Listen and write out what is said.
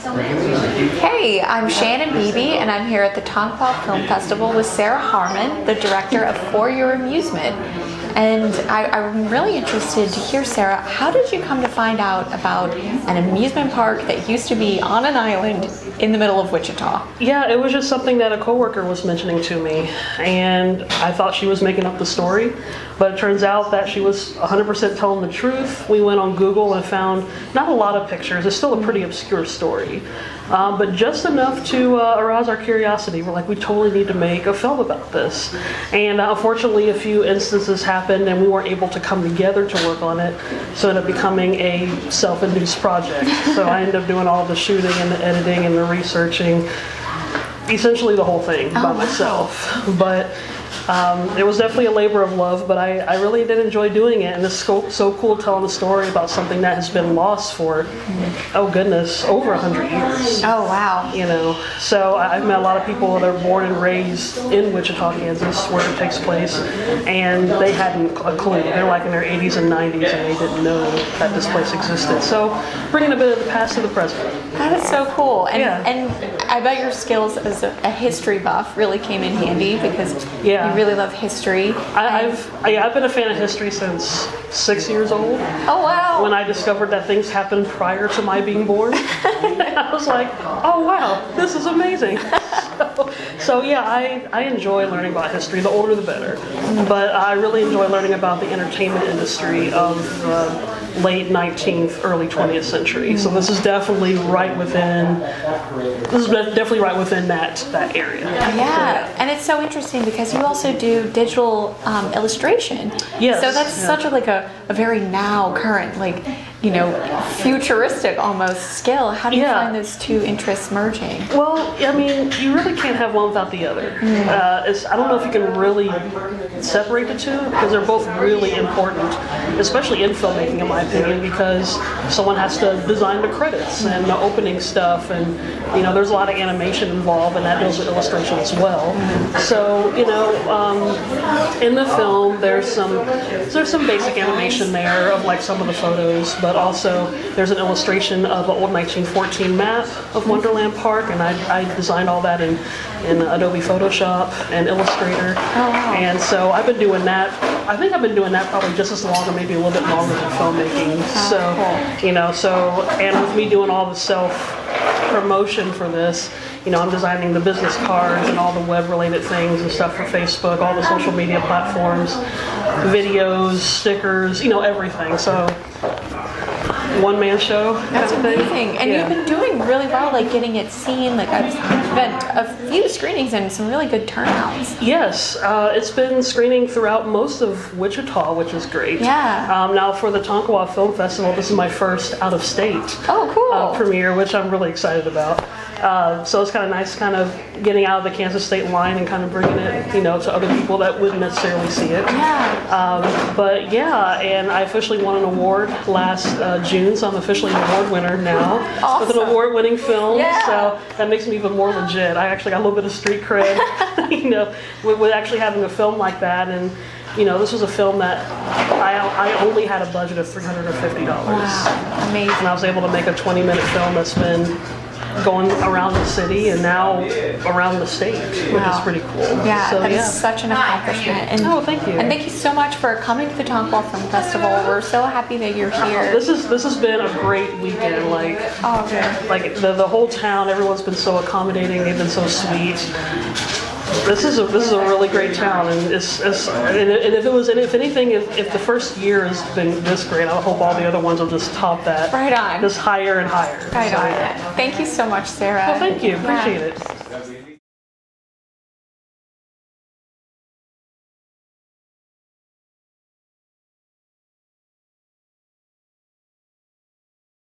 Hey, I'm Shannon Beeby, and I'm here at the Tonkawa Film Festival with Sara Harmon, the director of For Your Amusement. And I'm really interested to hear, Sara, how did you come to find out about an amusement park that used to be on an island in the middle of Wichita? Yeah, it was just something that a coworker was mentioning to me, and I thought she was making up the story, but it turns out that she was 100% telling the truth. We went on Google and found not a lot of pictures. It's still a pretty obscure story, but just enough to arouse our curiosity. We're like, we totally need to make a film about this. And unfortunately, a few instances happened and we weren't able to come together to work on it, so it ended up becoming a self-induced project. So I ended up doing all the shooting and the editing and the researching, essentially the whole thing by myself. But it was definitely a labor of love, but I really did enjoy doing it, and it's so cool telling a story about something that has been lost for, oh goodness, over 100 years. Oh wow. You know, so I've met a lot of people that are born and raised in Wichita, Kansas, where it takes place, and they hadn't a clue. They're like in their 80s and 90s, and they didn't know that this place existed. So bringing a bit of the past to the present. That is so cool. And, Yeah. and I bet your skills as a history buff really came in handy, because you really love history. I've been a fan of history since 6 years old. Oh wow. When I discovered that things happened prior to my being born, I was like, oh wow, this is amazing. So yeah, I enjoy learning about history. The older the better. But I really enjoy learning about the entertainment industry of the late 19th, early 20th century. So this is definitely right within that area. Yeah, and it's so interesting because you also do digital illustration. Yes. So that's such a very now current, futuristic almost skill. How do you find those two interests merging? Well, I mean, you really can't have one without the other. I don't know if you can really separate the two, because they're both really important, especially in filmmaking, in my opinion, because someone has to design the credits and the opening stuff, and there's a lot of animation involved, and that deals with illustration as well. So in the film, there's some basic animation there of like some of the photos, but also there's an illustration of an old 1914 map of Wonderland Park, and I designed all that in Adobe Photoshop and Illustrator. Oh, wow. And so I've been doing that. I think I've been doing that probably just as long, or maybe a little bit longer than filmmaking. And with me doing all the self-promotion for this, I'm designing the business cards and all the web-related things and stuff for Facebook, all the social media platforms, videos, stickers, everything. So one-man show. That's amazing. And you've been doing really well, getting it seen. I've spent a few screenings and some really good turnouts. Yes, it's been screening throughout most of Wichita, which is great. Yeah. Now for the Tonkawa Film Festival, this is my first out-of-state premiere, which I'm really excited about. So it's kind of nice getting out of the Kansas State line and kind of bringing it, to other people that wouldn't necessarily see it. Yeah. But yeah, and I officially won an award last June, so I'm officially an award winner now. Awesome. With an award-winning film. Yeah. So that makes me even more legit. I actually got a little bit of street cred, with actually having a film like that. And this was a film that I only had a budget of $350. Wow, amazing. And I was able to make a 20-minute film that's been going around the city and now around the state, which is pretty cool. Yeah, that is such an accomplishment. And, thank you. And thank you so much for coming to the Tonkawa Film Festival. We're so happy that you're here. This has been a great weekend. The whole town, everyone's been so accommodating. They've been so sweet. This is a really great town, and if the first year has been this great, I hope all the other ones will just top that. Right on. Just higher and higher. Right on. Thank you so much, Sara. Well, thank you. Appreciate it.